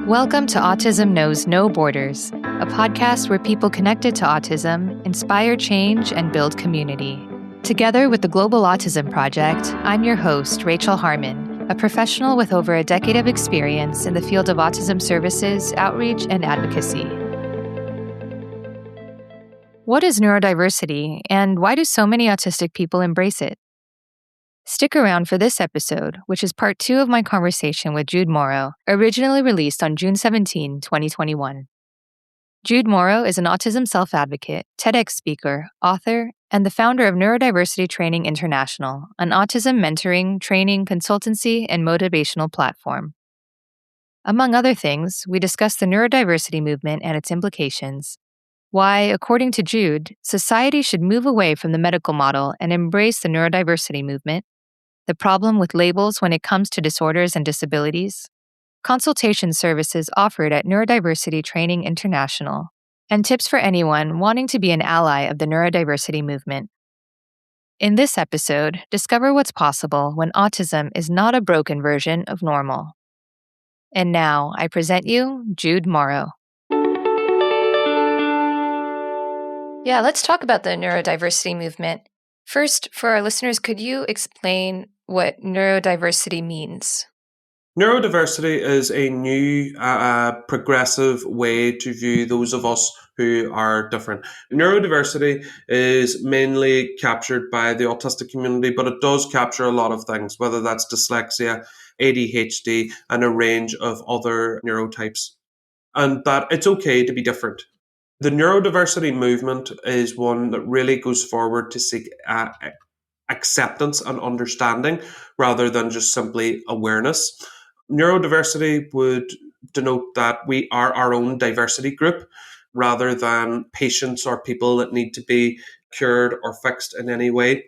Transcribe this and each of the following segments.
Welcome to Autism Knows No Borders, a podcast where people connected to autism inspire change and build community. Together with the Global Autism Project, I'm your host, Rachel Harmon, a professional with over a decade of experience in the field of autism services, outreach, and advocacy. What is neurodiversity, and why do so many autistic people embrace it? Stick around for this episode, which is part 2 of my conversation with Jude Morrow, originally released on June 17, 2021. Jude Morrow is an autism self-advocate, TEDx speaker, author, and the founder of Neurodiversity Training International, an autism mentoring, training, consultancy, and motivational platform. Among other things, we discuss the neurodiversity movement and its implications, why, according to Jude, society should move away from the medical model and embrace the neurodiversity movement, the problem with labels when it comes to disorders and disabilities, consultation services offered at Neurodiversity Training International, and tips for anyone wanting to be an ally of the neurodiversity movement. In this episode, discover what's possible when autism is not a broken version of normal. And now, I present you Jude Morrow. Yeah, let's talk about the neurodiversity movement. First, for our listeners, could you explain what neurodiversity means? Neurodiversity is a new, progressive way to view those of us who are different. Neurodiversity is mainly captured by the autistic community, but it does capture a lot of things, whether that's dyslexia, ADHD, and a range of other neurotypes. And that it's okay to be different. The neurodiversity movement is one that really goes forward to seek acceptance and understanding rather than just simply awareness. Neurodiversity would denote that we are our own diversity group rather than patients or people that need to be cured or fixed in any way.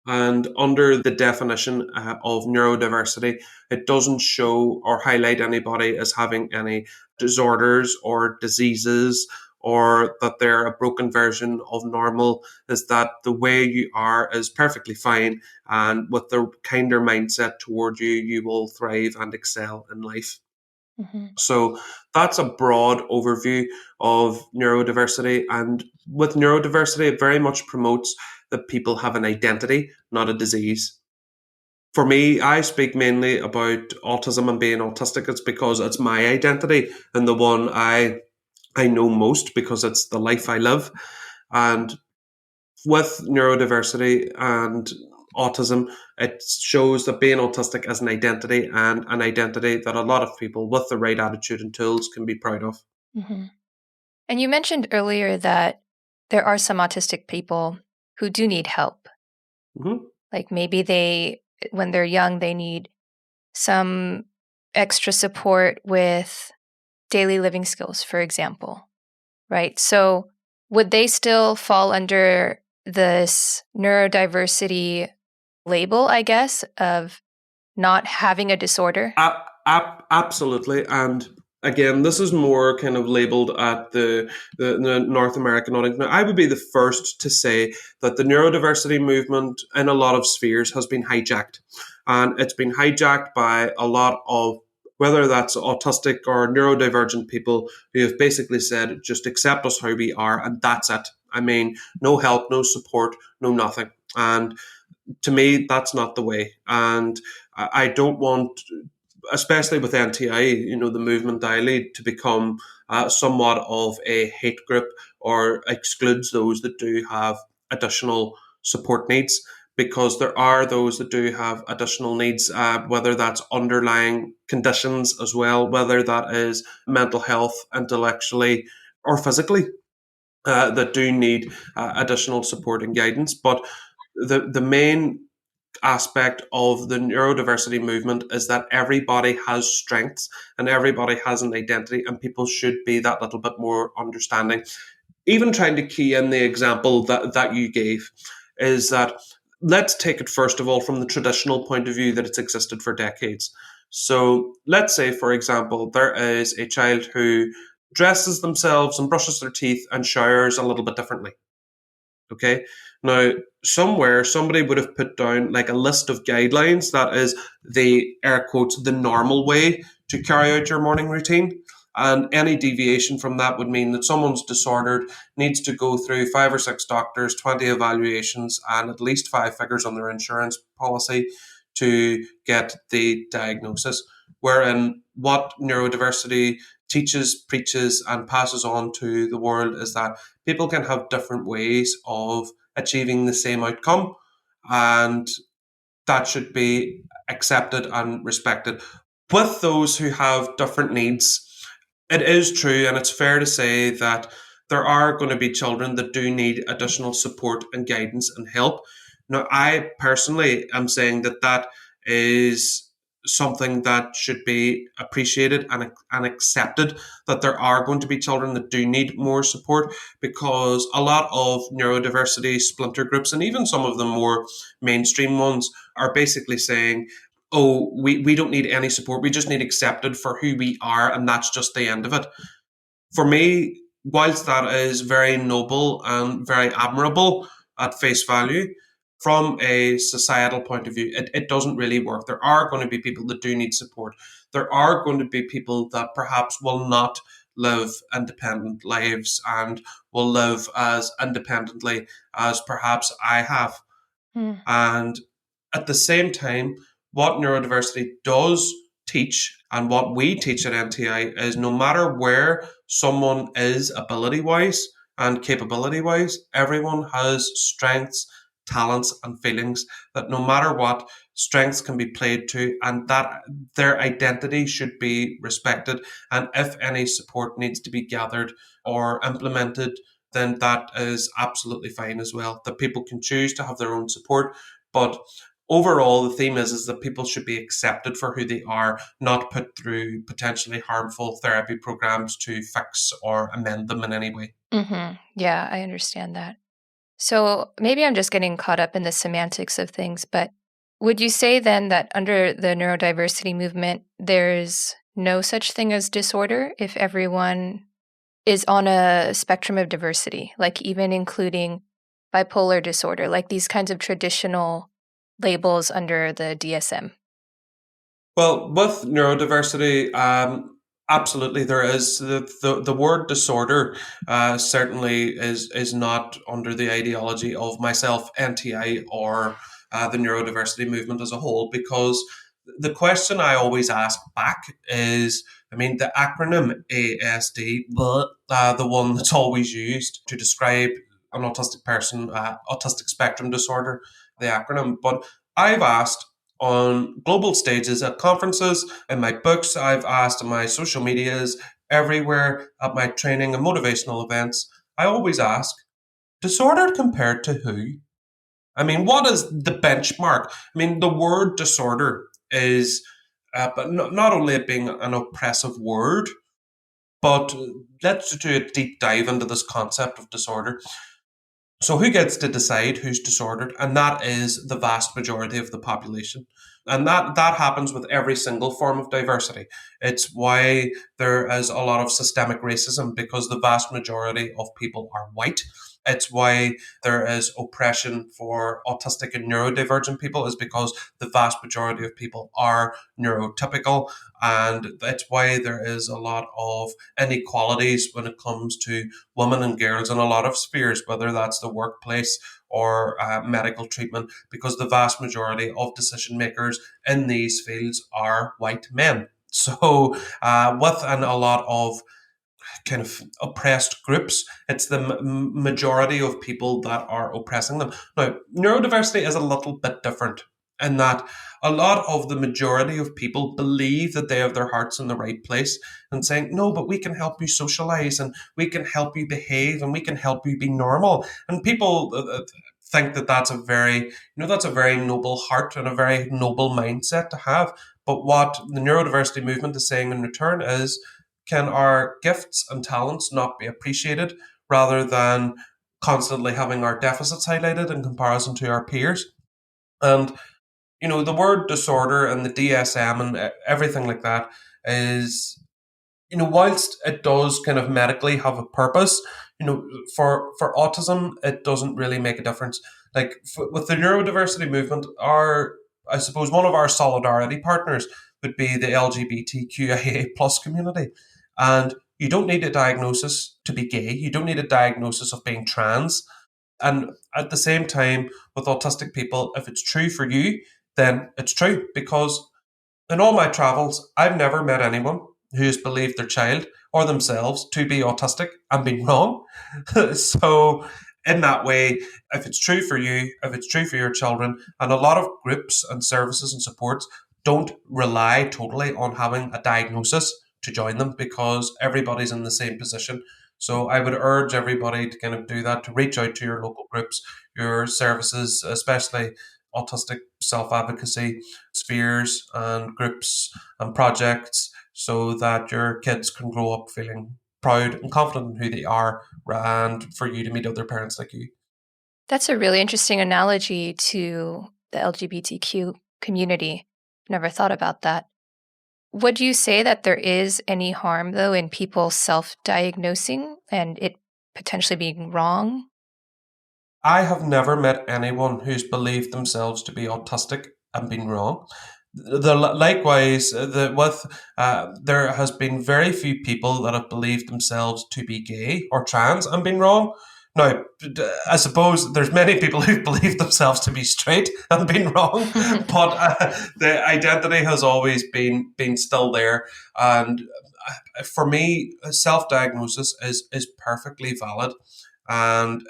And under the definition of neurodiversity, it doesn't show or highlight anybody as having any disorders or diseases or that they're a broken version of normal. Is that the way you are is perfectly fine, and with the kinder mindset toward you, you will thrive and excel in life. Mm-hmm. So that's a broad overview of neurodiversity. And with neurodiversity, it very much promotes that people have an identity, not a disease. For me, I speak mainly about autism and being autistic. It's because it's my identity and the one I know most because it's the life I live. And with neurodiversity and autism, it shows that being autistic is an identity, and an identity that a lot of people with the right attitude and tools can be proud of. Mm-hmm. And you mentioned earlier that there are some autistic people who do need help. Mm-hmm. Like maybe when they're young, they need some extra support with daily living skills, for example, right? So would they still fall under this neurodiversity label, I guess, of not having a disorder? Absolutely. And again, this is more kind of labeled at the North American audience. Now, I would be the first to say that the neurodiversity movement in a lot of spheres has been hijacked. And it's been hijacked by a lot of, whether that's autistic or neurodivergent people who have basically said, just accept us how we are, and that's it. I mean, no help, no support, no nothing. And to me, that's not the way. And I don't want, especially with NTI, the movement I lead, to become somewhat of a hate group or excludes those that do have additional support needs. Because there are those that do have additional needs, whether that's underlying conditions as well, whether that is mental health, intellectually, or physically, that do need additional support and guidance. But the main aspect of the neurodiversity movement is that everybody has strengths and everybody has an identity, and people should be that little bit more understanding. Even trying to key in the example that you gave is that, let's take it first of all from the traditional point of view that it's existed for decades. So let's say, for example, there is a child who dresses themselves and brushes their teeth and showers a little bit differently. Okay. Now, somewhere somebody would have put down like a list of guidelines that is the, air quotes, the normal way to carry out your morning routine. And any deviation from that would mean that someone's disordered, needs to go through 5 or 6 doctors, 20 evaluations, and at least 5 figures on their insurance policy to get the diagnosis. Wherein what neurodiversity teaches, preaches, and passes on to the world is that people can have different ways of achieving the same outcome, and that should be accepted and respected. With those who have different needs, it is true and it's fair to say that there are going to be children that do need additional support and guidance and help. Now, I personally am saying that that is something that should be appreciated and accepted, that there are going to be children that do need more support, because a lot of neurodiversity splinter groups, and even some of the more mainstream ones, are basically saying, oh, we don't need any support. We just need accepted for who we are, and that's just the end of it. For me, whilst that is very noble and very admirable at face value, from a societal point of view, it doesn't really work. There are going to be people that do need support. There are going to be people that perhaps will not live independent lives and will live as independently as perhaps I have. Mm. And at the same time, what neurodiversity does teach and what we teach at NTI is no matter where someone is ability wise and capability wise, everyone has strengths, talents, and feelings that no matter what, strengths can be played to, and that their identity should be respected. And if any support needs to be gathered or implemented, then that is absolutely fine as well. That people can choose to have their own support, but overall the theme is that people should be accepted for who they are, not put through potentially harmful therapy programs to fix or amend them in any way. Yeah, I understand that. So maybe I'm just getting caught up in the semantics of things, but would you say then that under the neurodiversity movement, there's no such thing as disorder if everyone is on a spectrum of diversity, like even including bipolar disorder, like these kinds of traditional labels under the DSM? Well, with neurodiversity, absolutely there is the word disorder. Certainly is not under the ideology of myself, NTI, or the neurodiversity movement as a whole, because the question I always ask back is, I mean, the acronym ASD, the one that's always used to describe an autistic person, autistic spectrum disorder, the acronym. But I've asked on global stages at conferences, in my books, I've asked in my social medias, everywhere, at my training and motivational events, I always ask, disordered compared to who? I mean, what is the benchmark? I mean, the word disorder is, but not only it being an oppressive word, but let's do a deep dive into this concept of disorder. So, who gets to decide who's disordered? And that is the vast majority of the population. And that happens with every single form of diversity. It's why there is a lot of systemic racism, because the vast majority of people are white. It's why there is oppression for autistic and neurodivergent people, is because the vast majority of people are neurotypical. And it's why there is a lot of inequalities when it comes to women and girls in a lot of spheres, whether that's the workplace or medical treatment, because the vast majority of decision makers in these fields are white men. So, within a lot of kind of oppressed groups, it's the majority of people that are oppressing them. Now, neurodiversity is a little bit different in that a lot of the majority of people believe that they have their hearts in the right place and saying, no, but we can help you socialize and we can help you behave and we can help you be normal. And people think that that's a very noble heart and a very noble mindset to have. But what the neurodiversity movement is saying in return is, can our gifts and talents not be appreciated rather than constantly having our deficits highlighted in comparison to our peers? And, the word disorder and the DSM and everything like that is, whilst it does kind of medically have a purpose, for autism, it doesn't really make a difference. Like with the neurodiversity movement, I suppose one of our solidarity partners, would be the LGBTQIA plus community. And you don't need a diagnosis to be gay. You don't need a diagnosis of being trans. And at the same time, with autistic people, if it's true for you, then it's true. Because in all my travels, I've never met anyone who has believed their child or themselves to be autistic and been wrong. So, in that way, if it's true for you, if it's true for your children, and a lot of groups and services and supports don't rely totally on having a diagnosis to join them because everybody's in the same position. So, I would urge everybody to kind of do that, to reach out to your local groups, your services, especially autistic self advocacy spheres and groups and projects so that your kids can grow up feeling proud and confident in who they are and for you to meet other parents like you. That's a really interesting analogy to the LGBTQ community. Never thought about that. Would you say that there is any harm, though, in people self-diagnosing and it potentially being wrong? I have never met anyone who's believed themselves to be autistic and been wrong. Likewise, there has been very few people that have believed themselves to be gay or trans and been wrong. Now, I suppose there's many people who believe themselves to be straight and been wrong, but the identity has always been still there. And for me, self-diagnosis is perfectly valid, and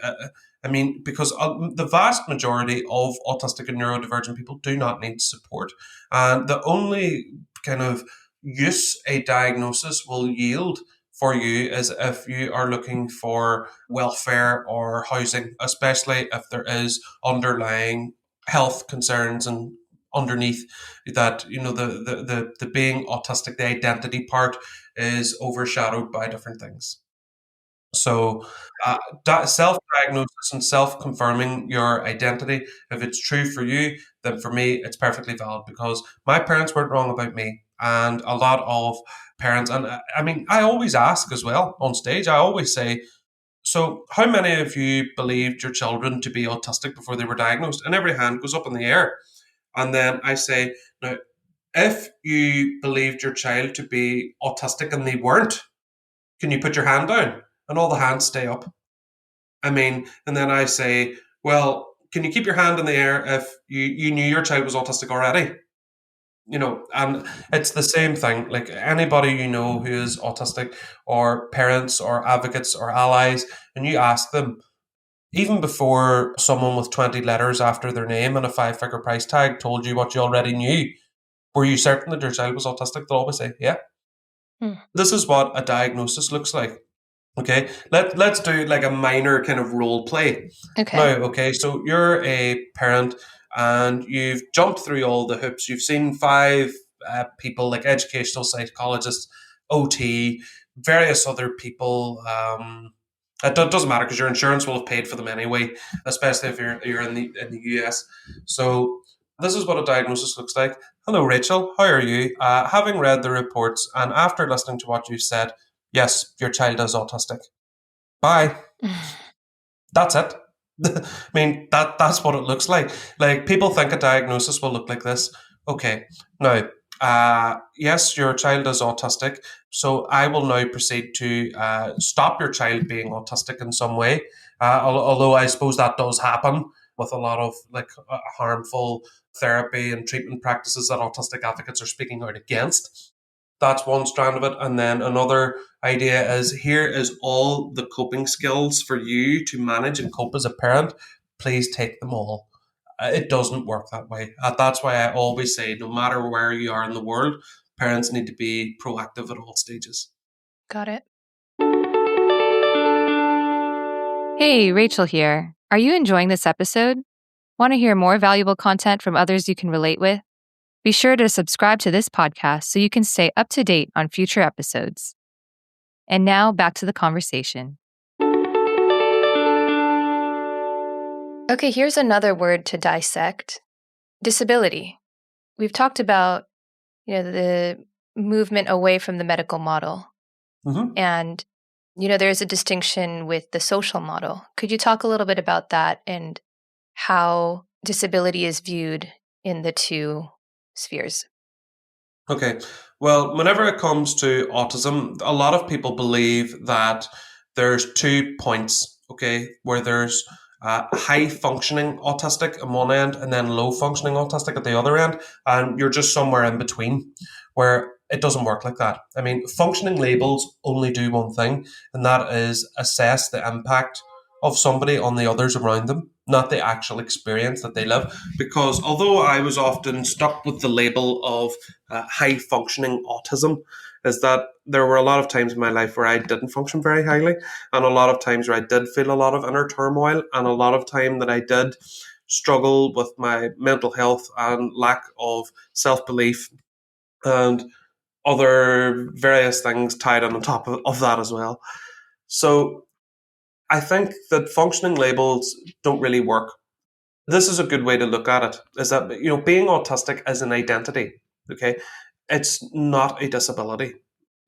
I mean, because the vast majority of autistic and neurodivergent people do not need support. And the only kind of use a diagnosis will yield for you is if you are looking for welfare or housing, especially if there is underlying health concerns and underneath that, the being autistic, the identity part is overshadowed by different things. So, self-diagnosis and self-confirming your identity, if it's true for you, then for me, it's perfectly valid because my parents weren't wrong about me. And a lot of parents, and I mean, I always ask as well on stage, I always say, so how many of you believed your children to be autistic before they were diagnosed? And every hand goes up in the air. And then I say, now, if you believed your child to be autistic and they weren't, can you put your hand down? And all the hands stay up. I mean, and then I say, well, can you keep your hand in the air if you knew your child was autistic already? And it's the same thing. Like anybody you know who is autistic, or parents or advocates or allies, and you ask them, even before someone with 20 letters after their name and a 5-figure price tag told you what you already knew, were you certain that your child was autistic? They'll always say, yeah. Hmm. This is what a diagnosis looks like. Okay, let's do like a minor kind of role play. Okay. Now, okay, so you're a parent and you've jumped through all the hoops. You've seen 5 people like educational psychologists, OT, various other people. It doesn't matter because your insurance will have paid for them anyway, especially if you're in the US. So this is what a diagnosis looks like. Hello, Rachel. How are you? Having read the reports and after listening to what you said, yes, your child is autistic. Bye. That's it. I mean, that's what it looks like. Like people think a diagnosis will look like this. Okay, now, yes, your child is autistic. So I will now proceed to stop your child being autistic in some way. Although I suppose that does happen with a lot of like harmful therapy and treatment practices that autistic advocates are speaking out against. That's one strand of it. And then another idea is here is all the coping skills for you to manage and cope as a parent. Please take them all. It doesn't work that way. That's why I always say, no matter where you are in the world, parents need to be proactive at all stages. Got it. Hey, Rachel here. Are you enjoying this episode? Want to hear more valuable content from others you can relate with? Be sure to subscribe to this podcast so you can stay up to date on future episodes. And now back to the conversation. Okay, here's another word to dissect. Disability. We've talked about, the movement away from the medical model. Mm-hmm. And, there's a distinction with the social model. Could you talk a little bit about that and how disability is viewed in the two spheres? Okay. Well, whenever it comes to autism, a lot of people believe that there's 2 points, okay, where there's high functioning autistic on one end and then low functioning autistic at the other end. And you're just somewhere in between where it doesn't work like that. I mean, functioning labels only do one thing, and that is assess the impact of somebody on the others around them, not the actual experience that they live. Because although I was often stuck with the label of high functioning autism, is that there were a lot of times in my life where I didn't function very highly, and a lot of times where I did feel a lot of inner turmoil, and a lot of time that I did struggle with my mental health and lack of self belief and other various things tied on top of that as well. So I think that functioning labels don't really work. This is a good way to look at it, is that, being autistic is an identity. Okay, it's not a disability.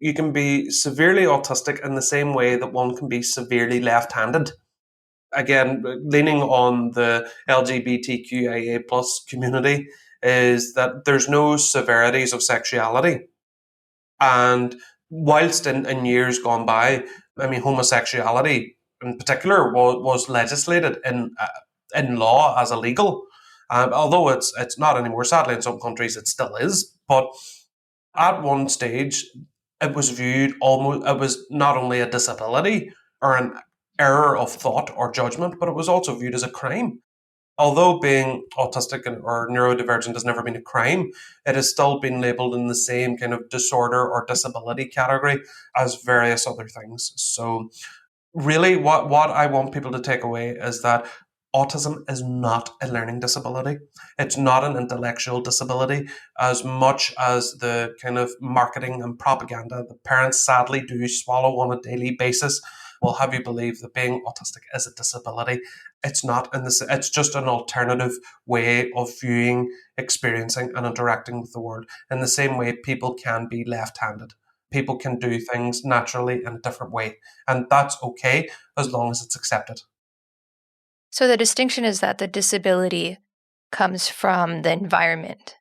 You can be severely autistic in the same way that one can be severely left-handed. Again, leaning on the LGBTQIA plus community, is that there's no severities of sexuality. And whilst in years gone by, I mean, homosexuality in particular was legislated in law as illegal. Although it's not anymore, sadly, in some countries it still is. But at one stage, it was viewed almost, it was not only a disability or an error of thought or judgment, but it was also viewed as a crime. Although being autistic or neurodivergent has never been a crime, it has still been labeled in the same kind of disorder or disability category as various other things. So really what I want people to take away is that autism is not a learning disability. It's not an intellectual disability, as much as the kind of marketing and propaganda that parents sadly do swallow on a daily basis will have you believe that being autistic is a disability. It's not in this, it's just an alternative way of viewing, experiencing, and interacting with the world. In the same way people can be left-handed. People can do things naturally in a different way. And that's okay as long as it's accepted. So the distinction is that the disability comes from the environment,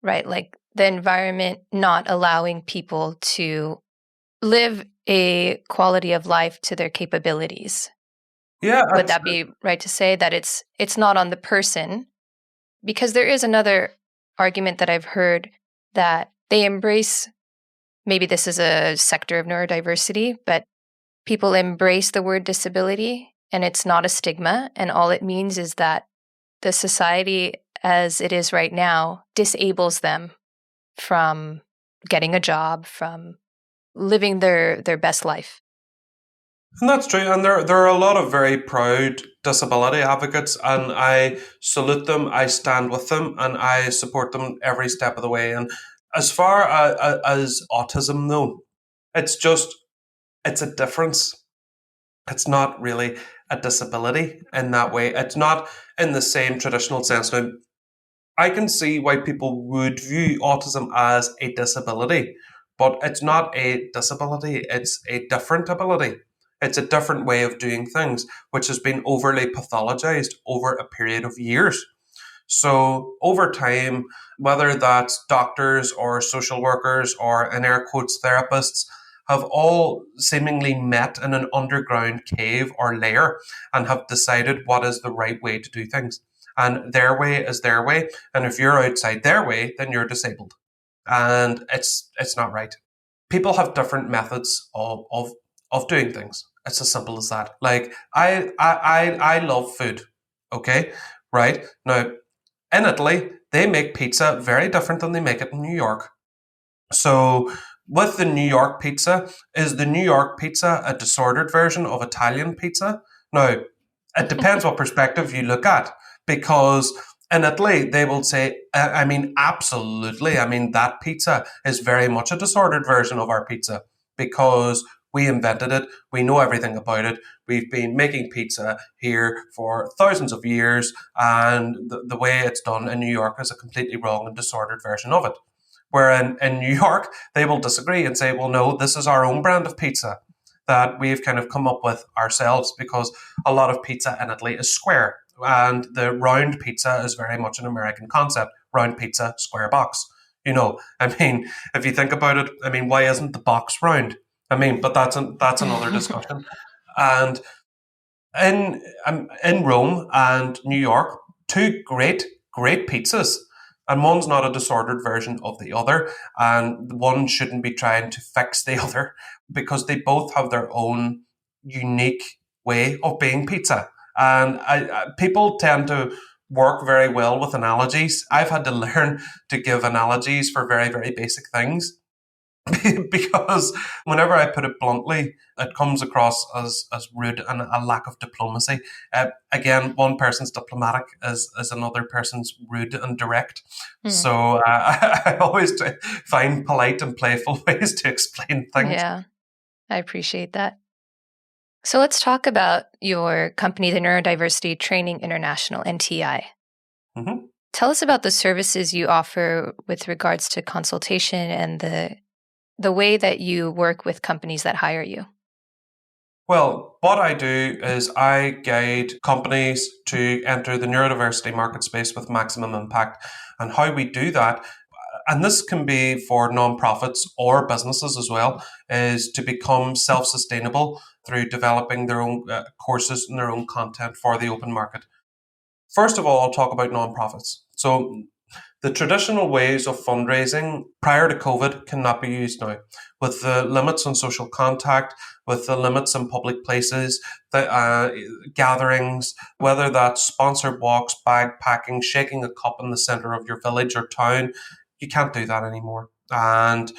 right? Like the environment not allowing people to live a quality of life to their capabilities. Yeah, Would that be right to say that it's not on the person? Because there is another argument that I've heard that they embrace, maybe this is a sector of neurodiversity, but people embrace the word disability and it's not a stigma. And all it means is that the society as it is right now disables them from getting a job, from living their best life. and that's true. And there are a lot of very proud disability advocates, and I salute them, I stand with them, and I support them every step of the way. And as far as autism, though, it's just, it's a difference. It's not really a disability in that way. It's not in the same traditional sense. Now, I can see why people would view autism as a disability, but it's not a disability, it's a different ability. It's a different way of doing things, which has been overly pathologized over a period of years. So, over time, whether that's doctors or social workers or, in air quotes, therapists, have all seemingly met in an underground cave or lair and have decided what is the right way to do things. And their way is their way. And if you're outside their way, then you're disabled. And it's not right. People have different methods of doing things. It's as simple as that. Like I love food. Okay. Right. Now in Italy, they make pizza very different than they make it in New York. So, with the New York pizza, is the New York pizza a disordered version of Italian pizza? Now, it depends what perspective you look at, because in Italy, they will say, I mean, absolutely. I mean, that pizza is very much a disordered version of our pizza because we invented it. We know everything about it. We've been making pizza here for thousands of years, and the way it's done in New York is a completely wrong and disordered version of it. Where in New York, they will disagree and say, well, no, this is our own brand of pizza that we've kind of come up with ourselves, because a lot of pizza in Italy is square. And the round pizza is very much an American concept. Round pizza, square box. If you think about it, why isn't the box round? But that's another discussion. And in Rome and New York, two great pizzas, and one's not a disordered version of the other, and one shouldn't be trying to fix the other because they both have their own unique way of being pizza. And people tend to work very well with analogies. I've had to learn to give analogies for very, very basic things because whenever I put it bluntly, it comes across as rude and a lack of diplomacy. Again, one person's diplomatic is another person's rude and direct. So I always find polite and playful ways to explain things. Yeah, I appreciate that. So let's talk about your company, the Neurodiversity Training International, NTI. Mm-hmm. Tell us about the services you offer with regards to consultation and the way that you work with companies that hire you. Well, what I do is I guide companies to enter the neurodiversity market space with maximum impact. And how we do that, and this can be for nonprofits or businesses as well, is to become self-sustainable through developing their own courses and their own content for the open market. First of all, I'll talk about nonprofits. So the traditional ways of fundraising prior to COVID cannot be used now. With the limits on social contact, with the limits in public places, the gatherings, whether that's sponsored walks, bag packing, shaking a cup in the centre of your village or town, you can't do that anymore. And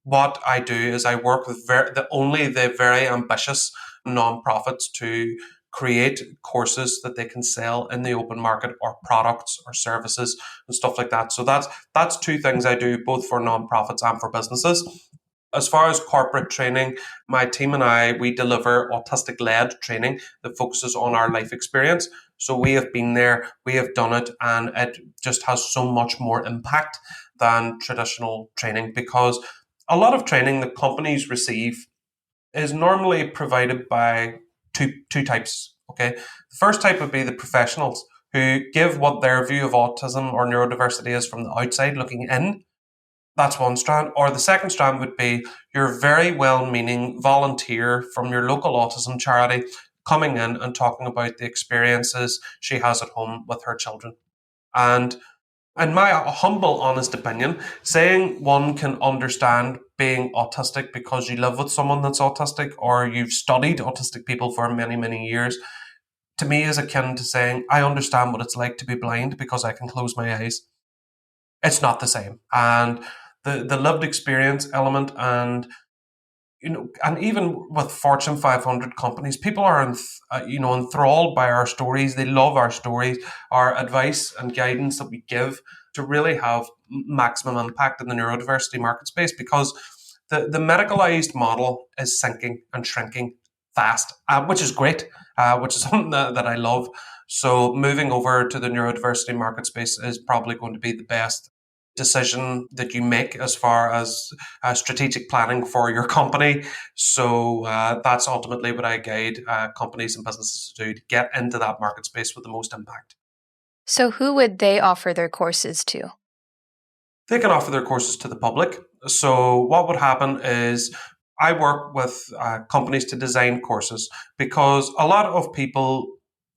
what I do is I work with only the very ambitious nonprofits to create courses that they can sell in the open market, or products or services and stuff like that. So that's two things I do, both for nonprofits and for businesses. As far as corporate training, my team and I, we deliver autistic-led training that focuses on our life experience. So we have been there, we have done it, and it just has so much more impact than traditional training, because a lot of training that companies receive is normally provided by two types. Okay, the first type would be the professionals who give what their view of autism or neurodiversity is from the outside looking in. That's one strand. Or the second strand would be your very well-meaning volunteer from your local autism charity coming in and talking about the experiences she has at home with her children. And in my humble, honest opinion, saying one can understand being autistic because you live with someone that's autistic or you've studied autistic people for many, many years, to me is akin to saying I understand what it's like to be blind because I can close my eyes. It's not the same. And the lived experience element, and and even with Fortune 500 companies, people are enthralled by our stories. They love our stories, our advice and guidance that we give to really have maximum impact in the neurodiversity market space, because the medicalized model is sinking and shrinking fast, which is great, which is something that I love. So moving over to the neurodiversity market space is probably going to be the best decision that you make as far as strategic planning for your company. So that's ultimately what I guide companies and businesses to do, to get into that market space with the most impact. So who would they offer their courses to? They can offer their courses to the public. So what would happen is I work with companies to design courses, because a lot of people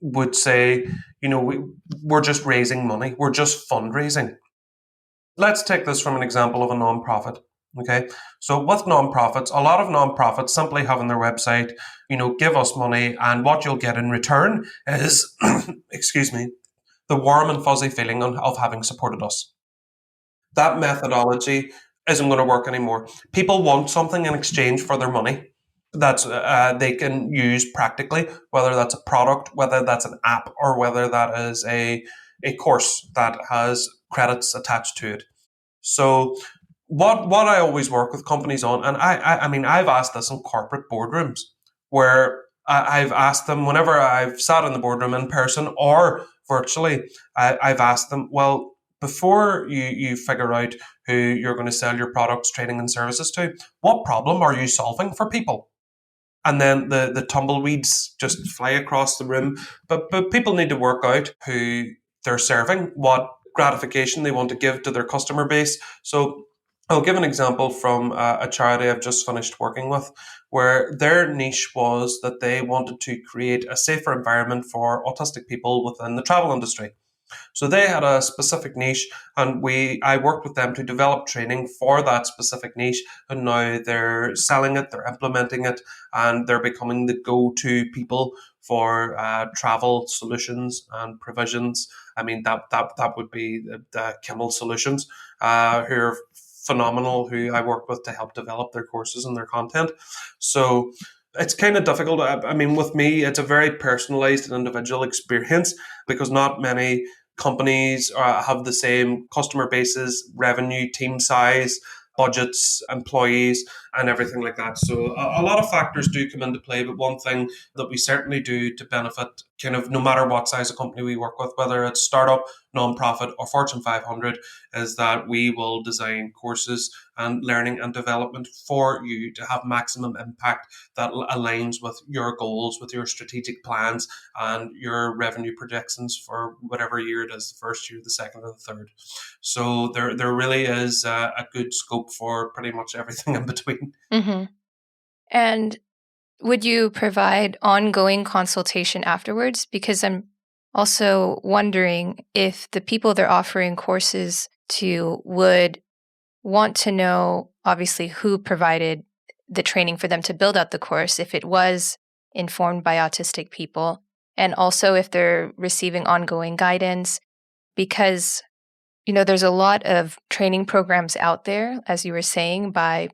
would say, we're just raising money, we're just fundraising. Let's take this from an example of a nonprofit. Okay, so with nonprofits, a lot of nonprofits simply have on their website, give us money, and what you'll get in return is, excuse me, the warm and fuzzy feeling of having supported us. That methodology isn't going to work anymore. People want something in exchange for their money that they can use practically, whether that's a product, whether that's an app, or whether that is a course that has credits attached to it. So what I always work with companies on, and I've asked this in corporate boardrooms, where I've asked them, whenever I've sat in the boardroom in person or virtually, I've asked them, well, before you figure out who you're going to sell your products, training and services to, what problem are you solving for people? And then the tumbleweeds just fly across the room. But people need to work out who they're serving, what gratification they want to give to their customer base. So I'll give an example from a charity I've just finished working with, where their niche was that they wanted to create a safer environment for autistic people within the travel industry. So they had a specific niche, and I worked with them to develop training for that specific niche, and now they're selling it, they're implementing it, and they're becoming the go-to people for travel solutions and provisions. I mean, that would be the Kimmel Solutions, who are phenomenal, who I worked with to help develop their courses and their content. So it's kind of difficult. I mean, with me, it's a very personalized and individual experience because not many companies have the same customer bases, revenue, team size, budgets, employees, and everything like that. So a lot of factors do come into play, but one thing that we certainly do to benefit kind of no matter what size of company we work with, whether it's startup, non-profit, or Fortune 500, is that we will design courses and learning and development for you to have maximum impact that aligns with your goals, with your strategic plans, and your revenue projections for whatever year it is, the first year, the second, or the third. So there really is a good scope for pretty much everything in between. Mm-hmm. And would you provide ongoing consultation afterwards? Because I'm also wondering if the people they're offering courses to would want to know, obviously, who provided the training for them to build out the course, if it was informed by autistic people, and also if they're receiving ongoing guidance, because, there's a lot of training programs out there, as you were saying, by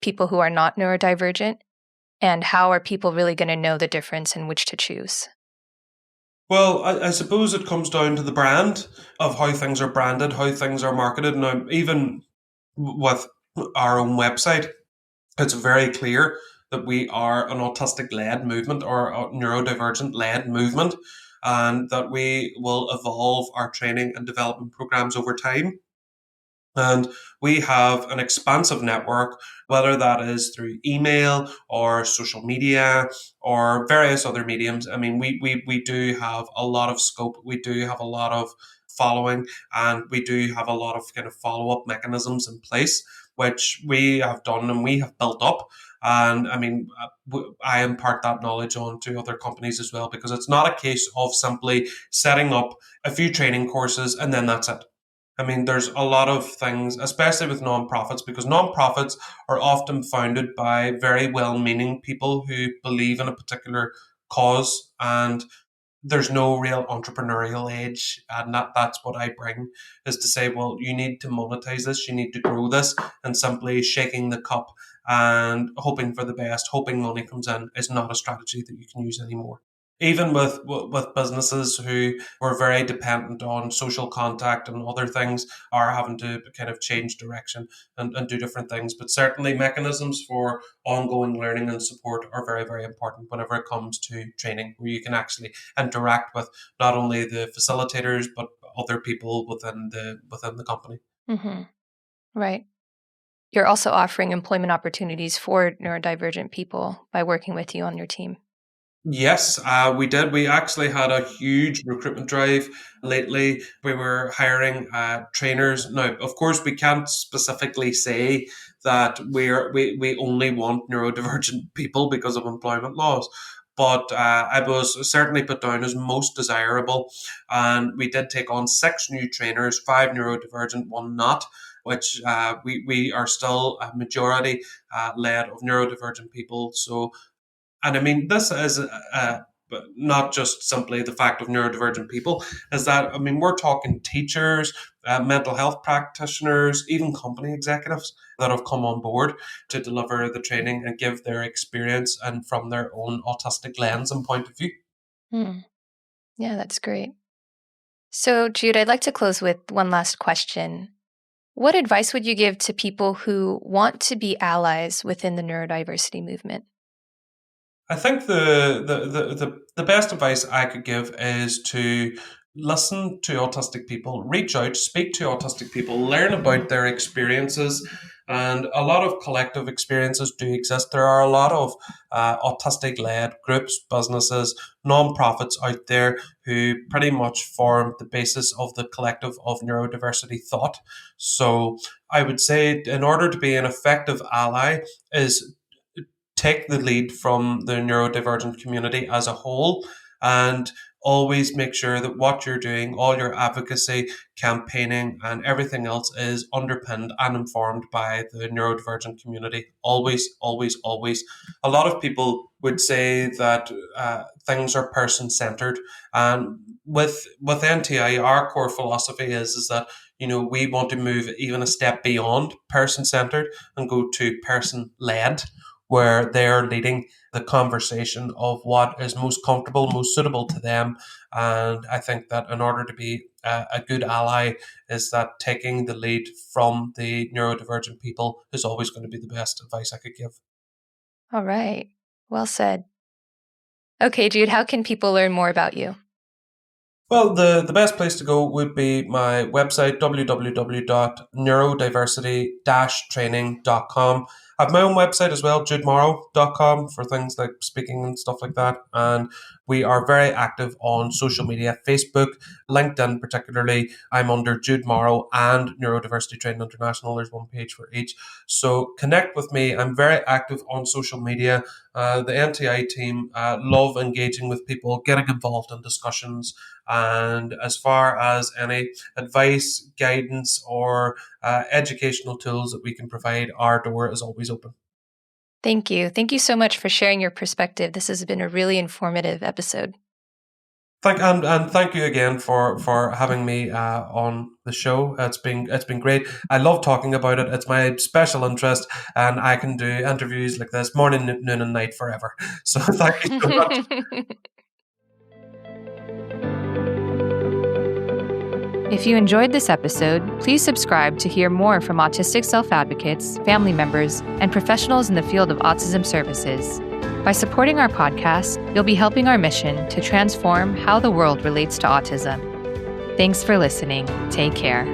people who are not neurodivergent. And how are people really going to know the difference and which to choose? Well, I suppose it comes down to the brand of how things are branded, how things are marketed. Now, even with our own website, it's very clear that we are an autistic-led movement or a neurodivergent-led movement, and that we will evolve our training and development programs over time. And we have an expansive network, whether that is through email or social media or various other mediums. I mean, we do have a lot of scope. We do have a lot of following, and we do have a lot of kind of follow-up mechanisms in place, which we have done and we have built up. And I mean, I impart that knowledge on to other companies as well, because it's not a case of simply setting up a few training courses and then that's it. I mean, there's a lot of things, especially with nonprofits, because nonprofits are often founded by very well-meaning people who believe in a particular cause, and there's no real entrepreneurial edge. And that's what I bring, is to say, well, you need to monetize this, you need to grow this, and simply shaking the cup and hoping for the best, hoping money comes in, is not a strategy that you can use anymore. Even with businesses who were very dependent on social contact and other things are having to kind of change direction and do different things. But certainly mechanisms for ongoing learning and support are very, very important whenever it comes to training, where you can actually interact with not only the facilitators but other people within the company. Mm-hmm. Right. You're also offering employment opportunities for neurodivergent people by working with you on your team. Yes, we did. We actually had a huge recruitment drive lately. We were hiring trainers. Now, of course, we can't specifically say that we only want neurodivergent people because of employment laws. But I was certainly put down as most desirable. And we did take on 6 new trainers, 5 neurodivergent, 1 not, which we are still a majority led of neurodivergent people. So, and I mean, this is not just simply the fact of neurodivergent people, is that, I mean, we're talking teachers, mental health practitioners, even company executives that have come on board to deliver the training and give their experience and from their own autistic lens and point of view. Hmm. Yeah, that's great. So, Jude, I'd like to close with one last question. What advice would you give to people who want to be allies within the neurodiversity movement? I think the best advice I could give is to listen to autistic people, reach out, speak to autistic people, learn about their experiences, And a lot of collective experiences do exist. There are a lot of autistic-led groups, businesses, non-profits out there who pretty much form the basis of the collective of neurodiversity thought. So I would say in order to be an effective ally is take the lead from the neurodivergent community as a whole and always make sure that what you're doing, all your advocacy, campaigning, and everything else is underpinned and informed by the neurodivergent community. Always, always, always. A lot of people would say that things are person-centered, and with NTI, our core philosophy is that we want to move even a step beyond person-centered and go to person-led, where they're leading the conversation of what is most comfortable, most suitable to them. And I think that in order to be a good ally is that taking the lead from the neurodivergent people is always going to be the best advice I could give. All right. Well said. Okay, Jude, how can people learn more about you? Well, the best place to go would be my website, www.neurodiversity-training.com. I have my own website as well, judemorrow.com, for things like speaking and stuff like that. And we are very active on social media, Facebook, LinkedIn particularly. I'm under Jude Morrow and Neurodiversity Training International. There's one page for each. So connect with me. I'm very active on social media. The NTI team love engaging with people, getting involved in discussions. And as far as any advice, guidance, or educational tools that we can provide, our door is always open. Thank you. Thank you so much for sharing your perspective. This has been a really informative episode. And thank you again for having me on the show. It's been great. I love talking about it. It's my special interest, and I can do interviews like this morning, noon, and night forever. So thank you so much. If you enjoyed this episode, please subscribe to hear more from autistic self-advocates, family members, and professionals in the field of autism services. By supporting our podcast, you'll be helping our mission to transform how the world relates to autism. Thanks for listening. Take care.